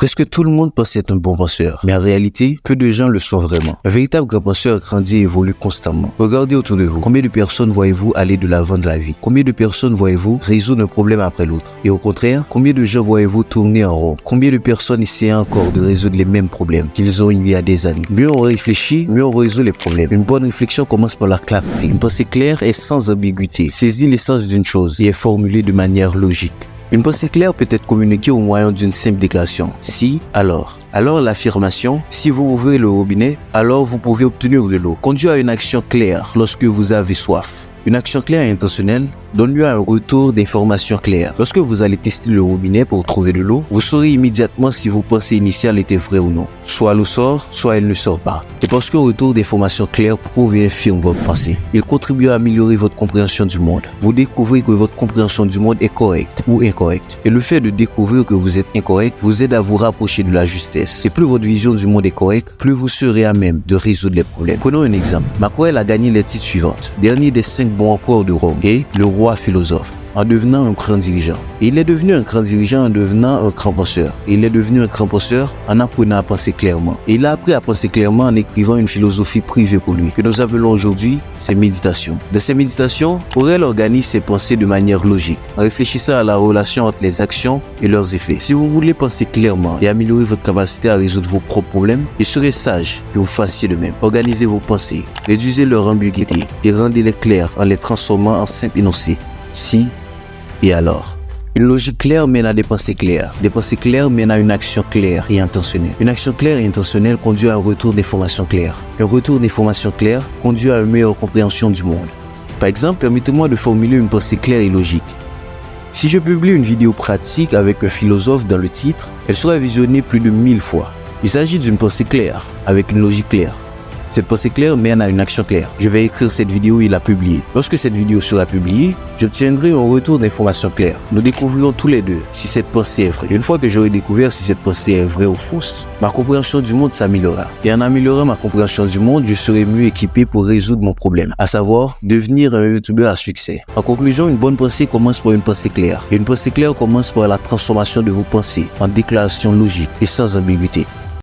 Presque tout le monde pense être un bon penseur, mais en réalité, peu de gens le sont vraiment. Un véritable grand penseur grandit et évolue constamment. Regardez autour de vous. Combien de personnes voyez-vous aller de l'avant de la vie? Combien de personnes voyez-vous résoudre un problème après l'autre? Et au contraire, combien de gens voyez-vous tourner en rond? Combien de personnes essaient encore de résoudre les mêmes problèmes qu'ils ont il y a des années? Mieux on réfléchit, mieux on résout les problèmes. Une bonne réflexion commence par la clarté. Une pensée claire et sans ambiguïté saisit l'essence d'une chose et est formulée de manière logique. Une pensée claire peut être communiquée au moyen d'une simple déclaration. Si, alors. Alors l'affirmation, si vous ouvrez le robinet, alors vous pouvez obtenir de l'eau. Conduit à une action claire lorsque vous avez soif. Une action claire et intentionnelle donne lieu à un retour d'information claire. Lorsque vous allez tester le robinet pour trouver de l'eau, vous saurez immédiatement si vos pensées initiales étaient vraies ou non. Soit l'eau sort, soit elle ne sort pas. C'est parce qu'un retour d'information claire prouve et infirme votre pensée. Il contribue à améliorer votre compréhension du monde. Vous découvrez que votre compréhension du monde est correcte ou incorrecte. Et le fait de découvrir que vous êtes incorrect vous aide à vous rapprocher de la justesse. Et plus votre vision du monde est correcte, plus vous serez à même de résoudre les problèmes. Prenons un exemple. Macquarie a gagné les titres suivants. Dernier des 5 bons empereurs de Rome et le roi philosophe, en devenant un grand dirigeant. Et il est devenu un grand dirigeant en devenant un grand penseur. Et il est devenu un grand penseur en apprenant à penser clairement. Et il a appris à penser clairement en écrivant une philosophie privée pour lui, que nous appelons aujourd'hui ses méditations. Dans ces méditations, Aurèle organise ses pensées de manière logique, en réfléchissant à la relation entre les actions et leurs effets. Si vous voulez penser clairement et améliorer votre capacité à résoudre vos propres problèmes, il serait sage que vous fassiez de même. Organisez vos pensées, réduisez leur ambiguïté et rendez-les claires en les transformant en simples énoncés. Si et alors. Une logique claire mène à des pensées claires. Des pensées claires mènent à une action claire et intentionnelle. Une action claire et intentionnelle conduit à un retour d'information claire. Un retour d'information claire conduit à une meilleure compréhension du monde. Par exemple, permettez-moi de formuler une pensée claire et logique. Si je publie une vidéo pratique avec un philosophe dans le titre, elle sera visionnée plus de 1000 fois. Il s'agit d'une pensée claire, avec une logique claire. Cette pensée claire mène à une action claire. Je vais écrire cette vidéo et la publier. Lorsque cette vidéo sera publiée, j'obtiendrai un retour d'information claire. Nous découvrirons tous les deux si cette pensée est vraie. Et une fois que j'aurai découvert si cette pensée est vraie ou fausse, ma compréhension du monde s'améliorera. Et en améliorant ma compréhension du monde, je serai mieux équipé pour résoudre mon problème, à savoir devenir un youtubeur à succès. En conclusion, une bonne pensée commence par une pensée claire. Et une pensée claire commence par la transformation de vos pensées en déclarations logiques et sans ambiguïté.